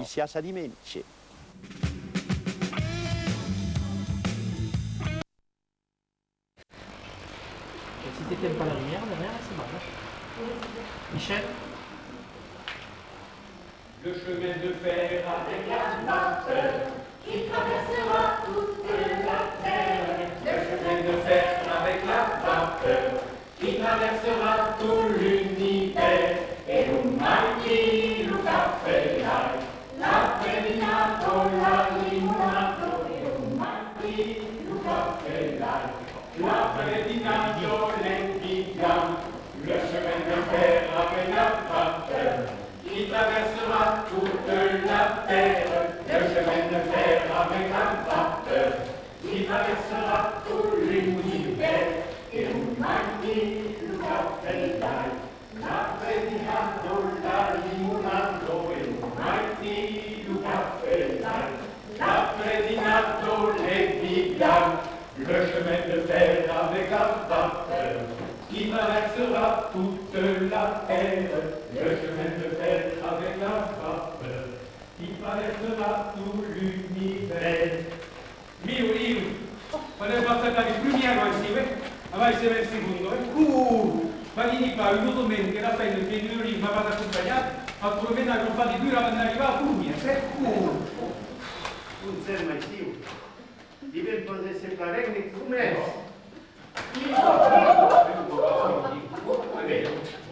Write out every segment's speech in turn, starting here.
Noticias Alimentici. Si t'éteins pas la lumière, c'est mal. Michel? Le chemin de fer avec la vapeur qui traversera toute la terre. Le chemin de fer avec la vapeur qui traversera tout l'univers. E un mattino caffè dai, latte minato, la limonato. E un mattino caffè dai, L'après dinato l'endigan, le chemin de fer avec la vapeur qui traversera toute la terre. Le chemin de fer avec la vapeur qui traversera tout l'univers. e un mattino caffè dai, L'après dinato la limonato e un martino caffè dai. L'après dinato l'endigan, le chemin de fer avec la vapeur qui traversera toute la terre. Le chemin de fer avec la vapeur qui traversera tout l'univers. Mio, volevo passare il primo anno avanti il secondo. Ma vieni qua, un domenica che la fai nel piedi ma vado accompagnato, ma probabilmente non fa di due la arriva a Puglia. Non sei mai più. Diventa di sembrare che come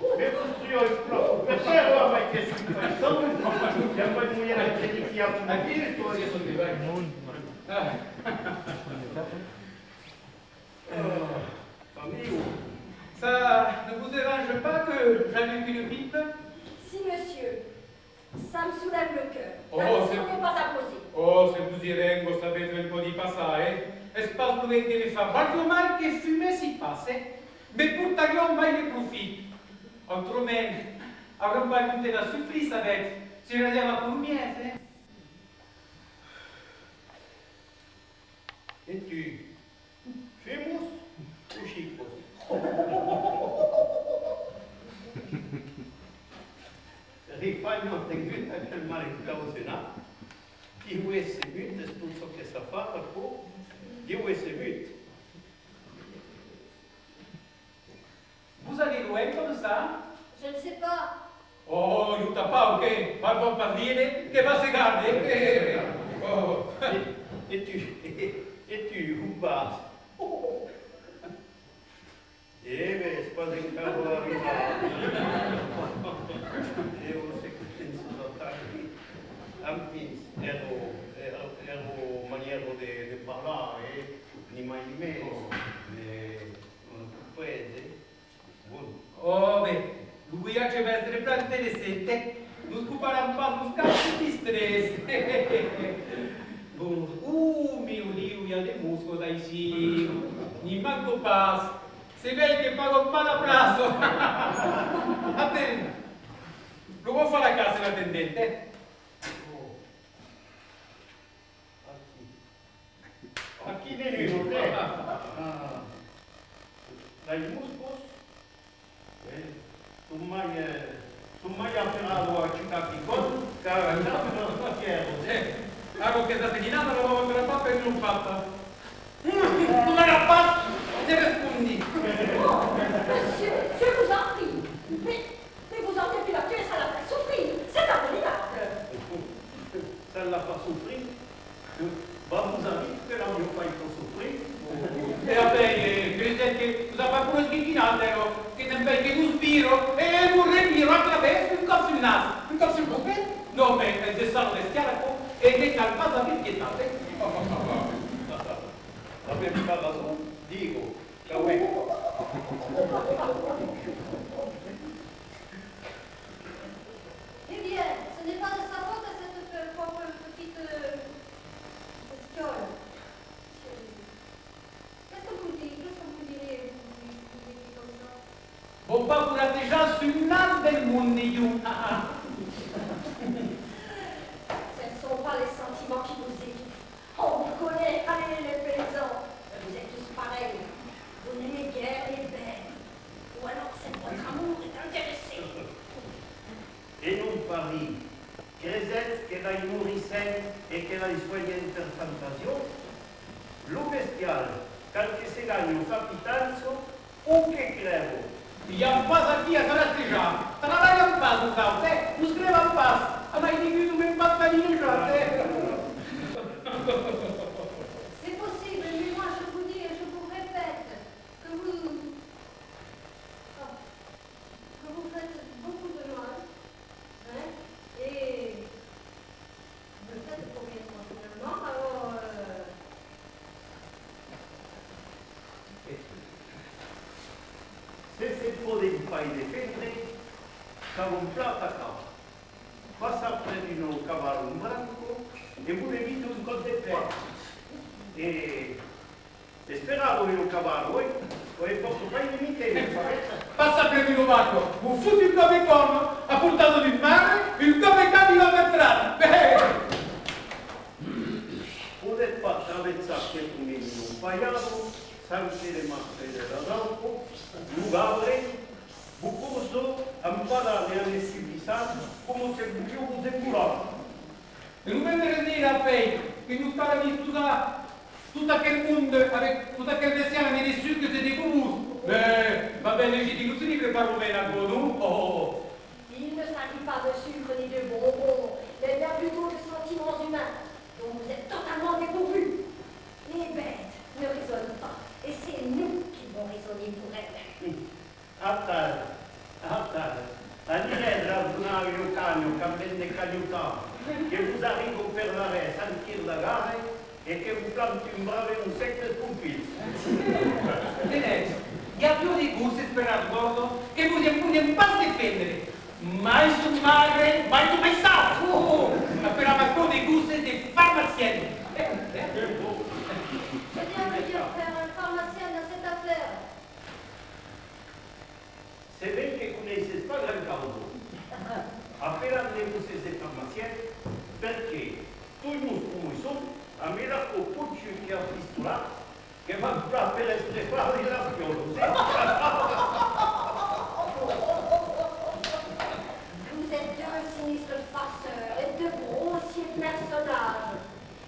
per costruire il proprio, perché non mai chiesto di questo? E poi mi viene anche di fiato da dire, tu hai Ça ne vous dérange pas que j'allume une pipe? Si, monsieur. Ça me soulève le cœur. Oh, La question c'est- n'est pas à poser. Oh, se vous irez, vous savete un po' di passare, espace potete ne fa molto mal che fumer si passe, mais pourtant mai ne profite. Autrement, avrà pas goûté la surprise avec, si je la pugnese. E tu? Famous ou chicos? Rifagno tenguta il mare causina, chi vuoi seguire, tutto che sa fare, chi vuoi seguire. Vous allez loin comme ça? Je ne sais pas. Oh, non t'as pas, ok, ma buon parliere, che va se garde, oh. E tu, rubato. Beh, spaventavo la vita. Io non so che penso da tardi. Anzi, ero maniero di parlare, ni mai di meno. Non comprende. Oh, beh, lui ha deve essere più interessante, non scopare un po' di scazzo di stress. Mio Dio, io de musco dai sì, ni manco pas, se vedi che pago un po' l'applasso. Attenti, lo può fare a casa l'attendente? A chi ne vedo te? Dai muscos? Tu mai appena a Cittadicon? Cara, non chiedo. Aro che sta segnando, lo vuoi per la pappa e non fatta. Non era fatta, ne rispondi. Oh, monsieur, je vous en prie. Mais vous en avez la pièce à la faire souffrir. C'est abominable. Ça l'a pas souffert. Bah, vous avez que la mia pas il souffrir. E vabbè, credete che cosa fa pure schicchinatelo, che ne fai che un spiro e un respiro attraverso un cazzo in naso. Un cazzo in bocca? No, beh, è stato del schiaffo e che calmata per pietate. Avete pas raison? Digo, la oui. Eh bien, ce n'est pas de sa faute à cette pauvre petite bestiole. Qu'est-ce que vous dites? Qu'est-ce que vous direz? Vous dites comme ça? Bon, pas pour la déjà sur une nasse del monde, io. Ce ne sont pas les sentiments qui vous étouffent. On vous connaît, allez les paysans. Vous êtes tous pareils. Vous n'aimez guère les bêtes. Ou alors c'est votre amour est intéressé. E non pari. Cresette che dai sen e che la risveglia interfantasio, lo bestial, qualche segagno capitanzo, o che crevo. Il en passe aquí à Canastdéjà. Travaille en passe, vous savez. Vous scrivez en passe. Ah, ma il dit que même pas de famille, C'est possible, mais moi je vous dis et je vous répète que vous faites beaucoup de mal, hein, et vous le faites pour rien finalement, alors Se se potevi fai difendere, stavo un plato a capo. Passa prendi un cavallo in branco e volevi un col de pezzi. E speravo in un cavallo, e posso fare di michele. Passa per il Marco, un foutu il come corno, ha portato di mare, il come cambio la vetrata. Potete far attraversare questo menino un paiato, sempre le masse dell'Adolfo, Lugavre, Bucoso, imparare a civilisare come se più demurato. E non vendere dire a Pei che non stava di tutto quel mondo, avec tutta quel vestiaire nel sud che di comus. Va bene, ci dico, si li preparo bene a godo. Oh. il ne s'agit pas de sucre ni de bonbons, mais bien plutôt de sentiments humains dont vous êtes totalement dépourvus. Les bêtes ne raisonnent pas, et c'est nous qui devons raisonner pour elles. Attare, a dire ragionare il cagno, cambiare cagliuta, che vous arrivo per la re, sentir da gare, e che vous planti un brave un secco compito. Tenete, il y a più di gusti per raccordo che vogliamo pas difendere. Mai su madre, mai su mai stato. Ma per amatore dei gusti dei pharmaciennes. C'est bien de dire faire un pharmacien dans cette affaire. Se ben che conoscete pas gran causa, appena ne siete farmacieni, perché tu non come sono, a me la copuccio che ha fistolato, che va per estrefare la Vous êtes deux sinistres farceurs et deux grossiers personnages.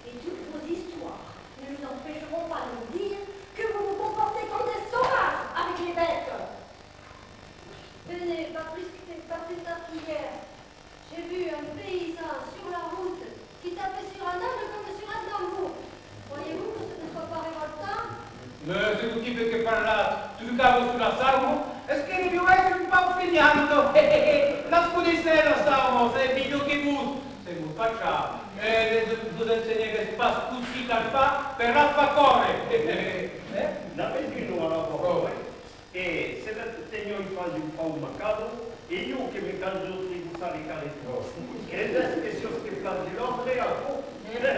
Et toutes vos histoires ne nous empêcheront pas de nous dire que vous vous comportez comme des sauvages avec les bêtes. Tenez, pas plus tard qu'hier, j'ai vu un paysan sur la route qui tapait sur un âne comme sur un tambour. Croyez-vous que ce ne soit pas révoltant? Mais se tu tipo che parla sul cavo sulla salmo, è che devi essere un po' figliando. La scudissella stavamo, se figlio che bus, se bus facciamo. Dovete tenere che si passa così dal fa per raffa corre. Da vendino alla porta, e se la tengo in fase un po' un macabro, e io che mi calcio di bussare i caletti. E adesso che si ho schiffato di l'opera, Tenez,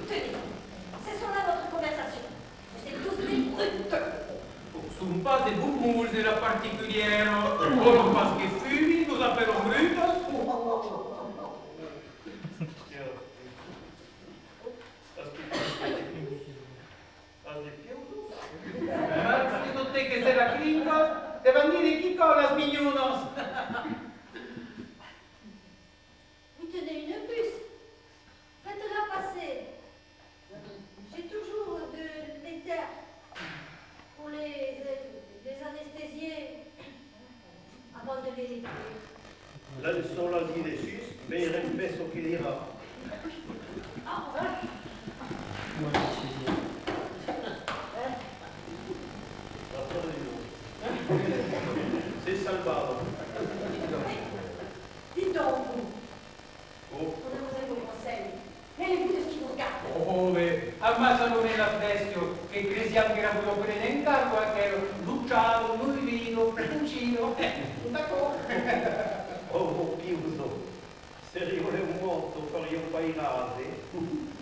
c'est là notre conversation. Vous êtes tous des brutes. Sono pas des boumours de la particulière. Ora pas che fumi, cosa per un bruto. Ma si tu te che sei la clinca, te van dire chi con las mignonos. Vous tenez une puce. Faites-la passer. J'ai toujours de l'éther pour les anesthésier avant de les tuer. là sono la di sus, ma il penso che dirà. Ah, voilà. C'est salvato. Dites donc, vous, Oh, on a besoin de vos conseils. Mêlez-vous de ce qui vous regarde. Oh, ammazzano nella vestio che crediamo che era quello prendere in cargo, che era lucciato, nullino, frecuncino. D'accordo. oh, chiuso. Se rivoleva molto per io pairare,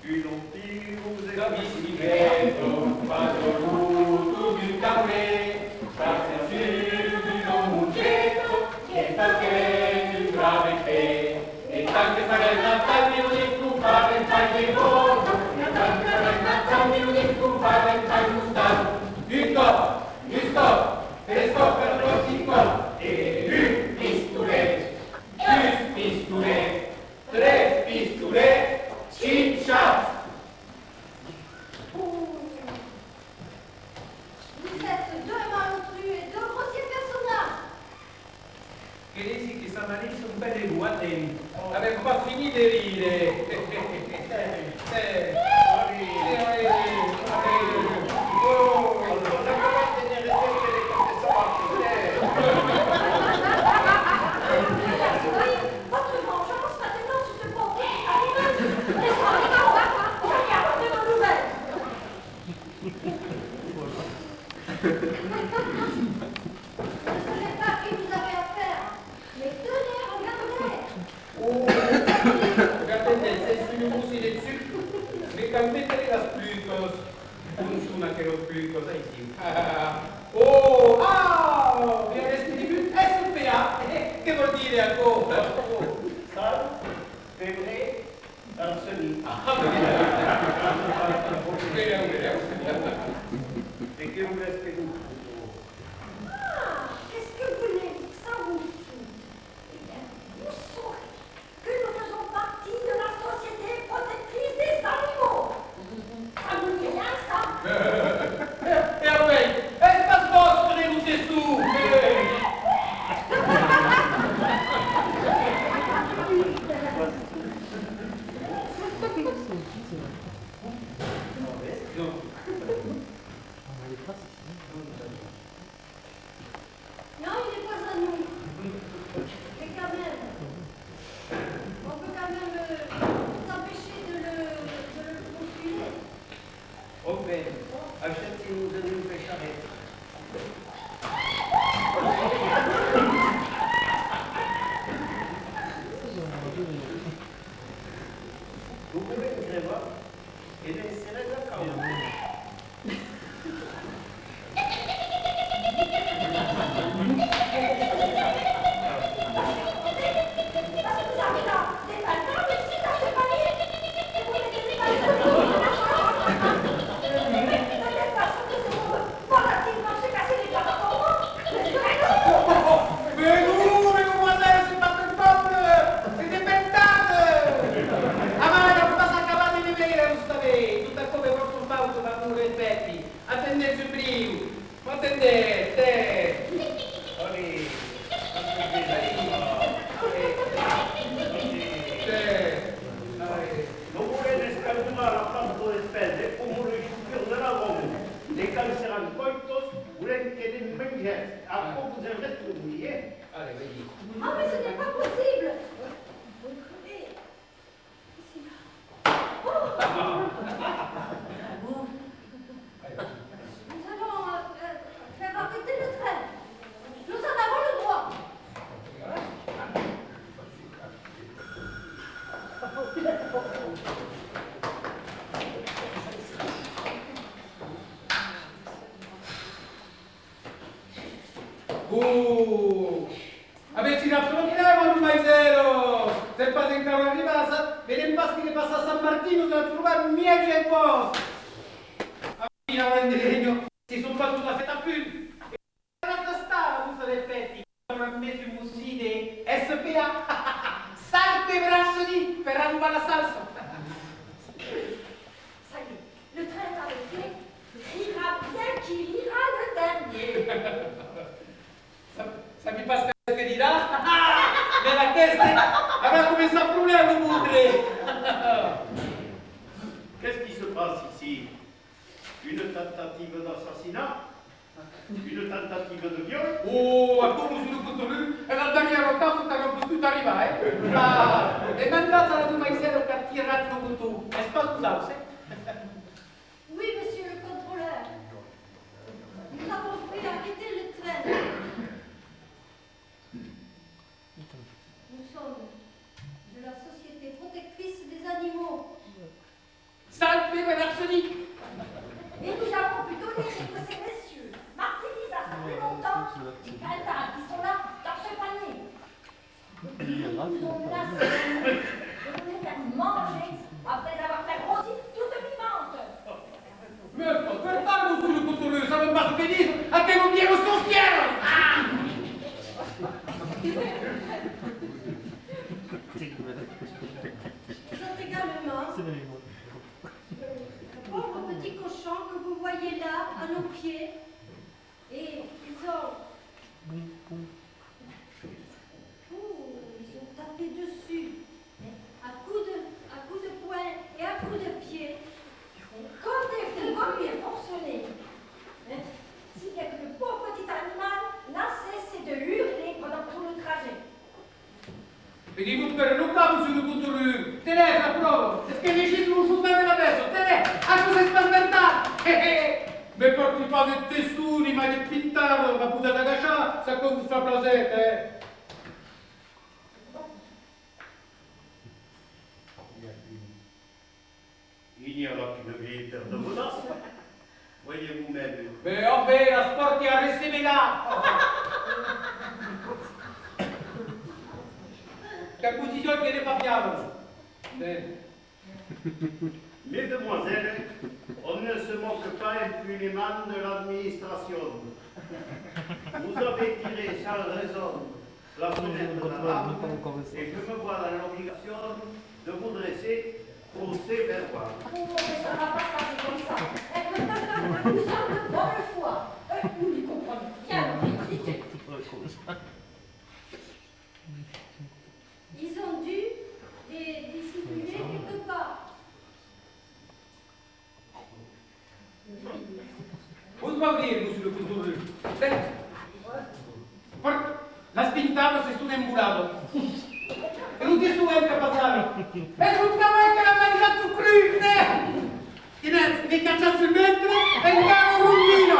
più non più se Capisci vento, faccio tutto di caffè, grazie di un mucetto, che perché il grave te, e tante sarelle tanti non disculpare il taglio di bordo, e tante sarelle tanti non disculpare il taglio di stato. Giusto, pesco per l'ossico, e un pistolet, 2 pistolet, 3 pistolet, dire? Votre vengeance maintenant sur ce pauvre petit animal. Laissez-moi les gars, vous allez apporter vos nouvelles. Je ne savais pas à qui vous avez affaire. Mais tenez, regardez. Oh, guardate, se mi usi le succo, mi cambiate las plucos. Non sono che lo pluco, sai sì. Oh, ah, mi avresti di più SPA, che vuol dire ancora? Sal, pebre, arsenic. Vediamo. E che un respetuto. Ah, qu'est-ce que vous voulez que ça vous fout? Eh bien, vous saurez que nous faisons partie de la Société protectrice des animaux. Ça vous dit rien, ça? E a me, è sta sposta ne luce su! Non, il n'est pas à nous. Mais quand même, on peut quand même s'empêcher de le confiler. Oh bene, accettino di un pesciare. Vous pouvez me prévoir et laisser la cause. Parce que vous avez là des bâtards ici dans ce panier. Et vous mettez des bâtards dans la chambre. De quelle façon que c'est volatilement se casser les bâtards pour moi? Est-ce que Mais non, mademoiselle, c'est pas del peuple! Siete pentate! Amalia, cosa si acabate di vedere, lo sapete? Tutto come vostro pauto da pure rispetti. Attendete il primo. Ma attendete! Allez, non volete scaldare la planta delle spese come le sciupure della Roma. Le calceranno coitos, volete che le mangiate. A poco del resto di Allez, vedi. Ah, mais ce n'est pas possible. Vous me crevez. Ici, là. Nous allons faire arrêter le train. Nous en avons le droit. Avessi dato un cremo, maizero! Se passa in carro arrivata, vede in passi che passa a San Martino da trovare un miei e posto. A fine avanti legno, si sono fatto la fetta più. E la stava, usa le effetti. Hanno messo in muside SPA. Salve braccio di per arrivare alla salsa. Ça y est, le train est arrêté. Il ira bien qu'il ira le dernier. Sappi pas che dirà? Nella testa avrà cominciato a problema di mudre. Qu'est-ce qui se passe ici? Une tentative d'assassinat? Une tentative de viol? Oh, a come sul controllo, e la derniera volta tutta non potuto arrivare. Ah, e mandata la tua maizero per tirare con tu. E scusate. Oui, monsieur le contrôleur. Nous avons fait arrêter le train. Nous sommes de la Société protectrice des animaux. Salve l'arsenic. Et nous avons pu donner que ces messieurs martyrisent à ça plus longtemps et Caldas qui sont là dans ce panier. Ils nous ont menacé de nous les faire manger après avoir fait grossir toute vivante. Per farlo sul controllo, siamo in basso che dice, a che non viene sto schiero! Ah! Ils ont également le pauvre petit cochon que vous voyez là, à nos pieds. Et ils ont tapé dessus, mais à coups de Oh, est-ce que les Jésus vous foutent de la maison? Tenez, à cause de ce bâtard! Mais porti pas de tessuti, ma di pintato, ma puta da caccia, sa come vous fa plaisir, Il n'y aura qu'une vieille paire de godasses. Voyez vous-même. Mais oh beh, la sporti a restare là! Che posizione che ne parliamo? Mesdemoiselles, on ne se moque pas impunément de l'administration. Vous avez tiré sans raison la sonnette de la dame et je me vois dans l'obligation de vous dresser procès verbal. Oh, mais ça va pas se passer comme ça. Nous sommes de bonne foi. Nous n'y comprenons rien. Ils ont dû les dissimuler quelque part. Posso aprirlo sullo futuro? La spintata si sta imbulato. E non ti suente a passare. E tutta mai che la mangia tu crudne! Che caccia sul ventre e un caro rullino!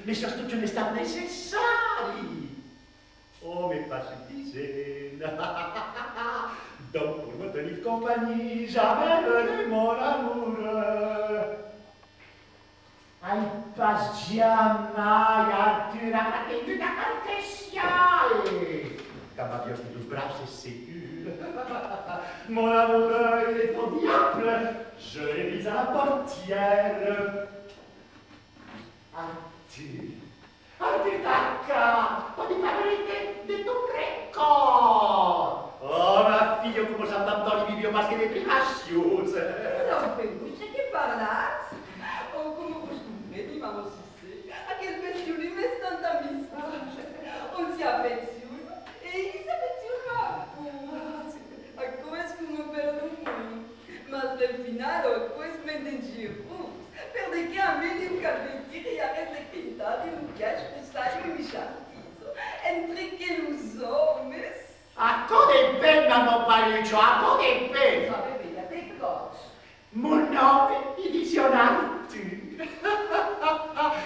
Mais surtout, tu ne stai necessari. Oh, mais pas suffisant. Donc, pour me tenir compagnie, j'amènerai mon amour. Ai pas jamais, Arthur, a battuto da confessiale. Comme à Dieu qui nous brasse et sécure. Mon amour, il est au diable. Je l'ai mis à la portière. Arthur tacca, pas di favorite di tuo greco. Oh, ma figlia, come sa tanto di video maschere di privaziose. Non peluche che parlate? Oh, come costume, di mamma Sissé, a quel bestione mi stanno a on si affeziona e si affeziona a come sfumo per noi. Ma nel finale, poi smette giro. Per de che a me di un calvettire e a reste pintato in un cache per stare in misciartiso. Entri che lo so, miss. A todo il bene, mamma Paluccio, a todo il bene. Sapete, a te cosa? Mon nome è dizionario.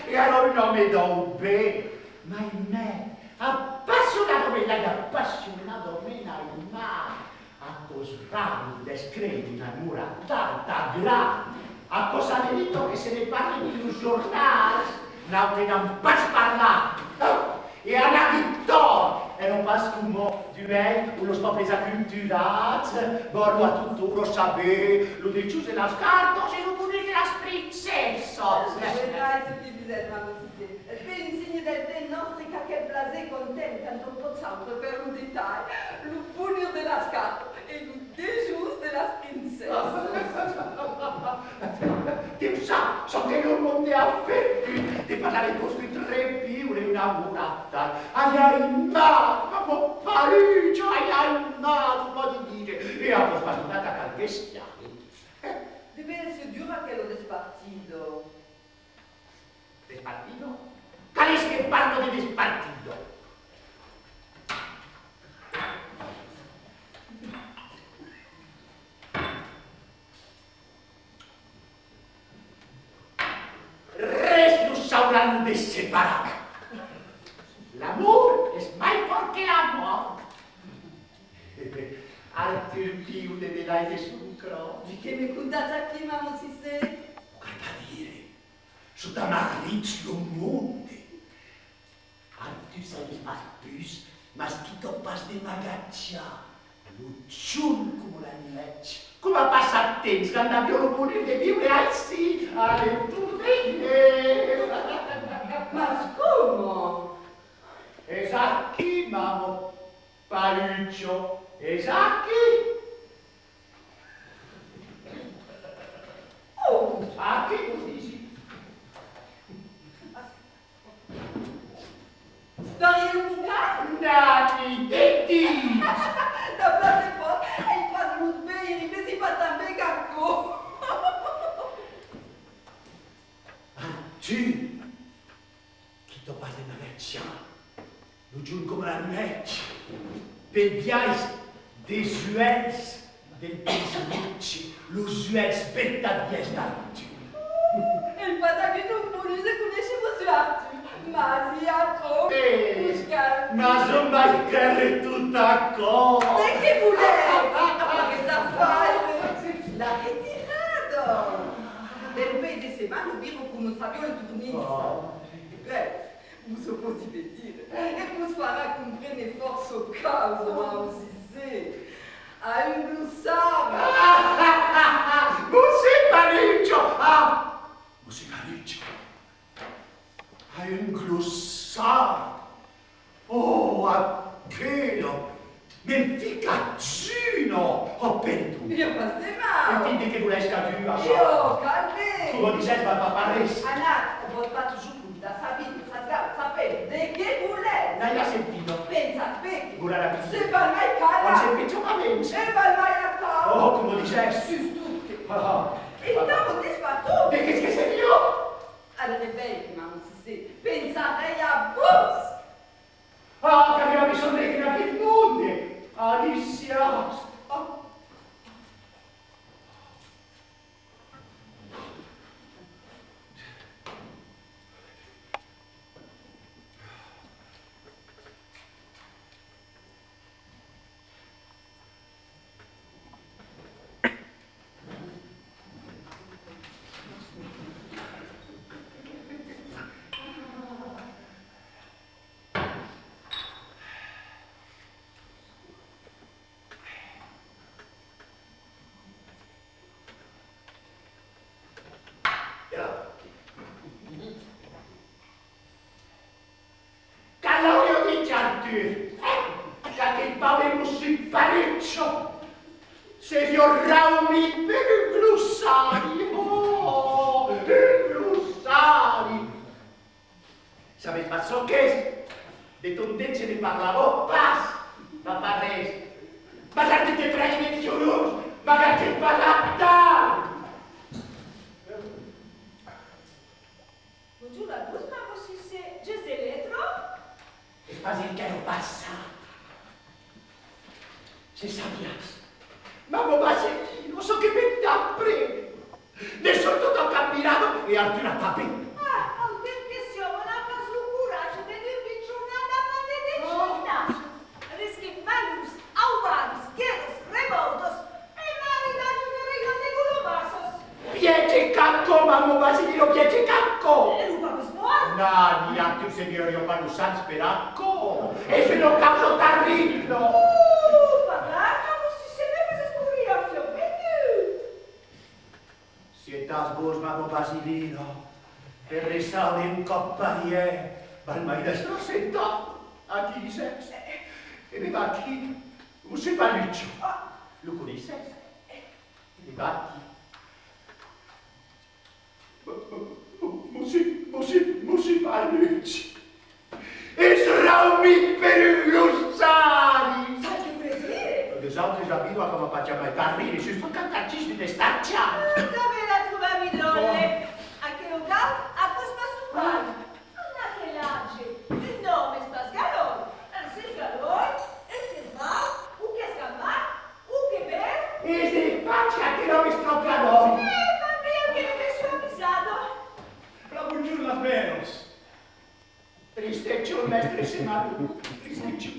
E allora il nome do bene. Ma in me, appassionato me l'hai appassionato me l'hai mai. A cos'rami descrivi una mura tanta grande. A cosa ha detto che se ne parli in un giornale? Non te non pas parlar. E a la vittoria. E non pas come du mec, uno spapesa culturat, borlo a tutto lo sapere, lo deciuse la scarto, se non volete la sprincessa. Vedrai tutti i bisogni, mamma Sissé. E per insigne del te nostri che blasé contenti, tanto possiamo per un dettaglio, lo punir della scatola e lo déjus della princessa. Dio sa, so che non monte affetti di parlare con questi tre più e una murata. Ai ai ma, Paluccio, ai ai ma. stata calchestia. Deve essere dura quello despartido. Despartido? Qual es que parlo de despartido? Res nos haurán de separar. L'amour es mai fort que la mort. Arthur più de delaide sul croce. Di che mi contate aquí, mamma Sissé? Guarda dire, su da Maurizio Monte. Arthur sabes más plus, mas quito pas de magaccia. Lucciun come la niece. Come ha passato temps quando abbiamo potuto vivere així, alle turdine. Ma come? Esacchi, mamma, Paluccio. Esacchi? Oh! Sacchi, così. Storie un bucano? Nati, detti! Da place pas, il passe molto bene, mais si passe un bec à co. Tu, qui t'en passe de magaccia, nous jouons comme la nuette, per biais des uels, del peslucci, los uels betta dies d'Arthur. Il passe anche non può, se conosce monsieur Arthur. Ma si a trop. Buscar. Ma son mai carre tutta cosa. E che volete? Ma che sa fare? La ritirado. Del pays de semane, au bureau come Fabio le tourniste. Bref, vous se potete dire. E vous farà comprendere forse o causa, ma aussi c'est. A un bloussard. Monsieur Paluccio! Ah! Monsieur Paluccio! Hai un glossar! Oh, appena! Nel ficaccino! Ho perduto! Io passe E mal. quindi che volessi che tu a Io, calme. come dicevi, ma paresse! Anat, ho votato giù da Sabine, sapete, de che volete? Dai, ha sentito? Pensa, specchi. Pure la pizza. Se va mai Non cala. c'è picciocamente! Se va mai a cala. Oh, come dicessi! Sus tutti. Ah, E dopo ti spatto. e che sei io? Allora, vecchi, ma non si sente. Pensate a voi. Ah, che abbiamo bisogno di che il mondo! Alicia! Ah. Callorio di Arthur, che il Paolo si parecchio, se riorraumi per il glossari, oh, il glossari. Sapete pas che è? De tondezze ne parlavo, ma parres. Ma che te pregi di giurus, ma che te palatta! Bonjour à tous, ma aussi c'est juste des lettres. Es fácil que no pasa. Se sabías. Mamma Basilino, so che me da preme. Ne sono tutto camminato e Arthur a tapé. Ah, en question, on a pas le courage de dire une journée à parler des gymnases. Risque malus, aubaris, guerras, revoltos, e maridaggio di regla de golomasos. Piece cacco, mamma Basilino, piece cacco. E ruba bismoa? Nani, Arthur se dio io panu sans peracco. E se non causo tarrillo. Bagasta, você se me faz escurrir a fiammette. Sietas vos, mamma Basilino, per risale un copparier, balmai destro senta, a chi dices? E mi batti, un si paluccio. Lo conosces? Mi batti. Musi palucci. E sraumi per i glossari. Sai che vuole dire? des altri abitano come facciamo ai carrini, si sono cantacisti di staccia. Dove la trovavi donne? A che local? A cosa su quale? A che lage? Il nome è Spasgalol. Se Galol, e che va, o che scamma, o che ver. E se faccia che non mi stroccano. Fammi che non mi sono avvisato. La buongiorno las menos. Tristeccio, mestre Semaru, tristeccio.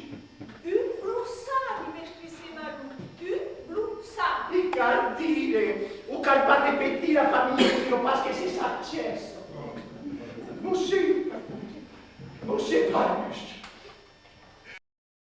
Un blussavi, mestrissima Lu. Un blussavi. I cantine, o calpate pettina famiglia di mio pas che si sa accesso. Non si parli.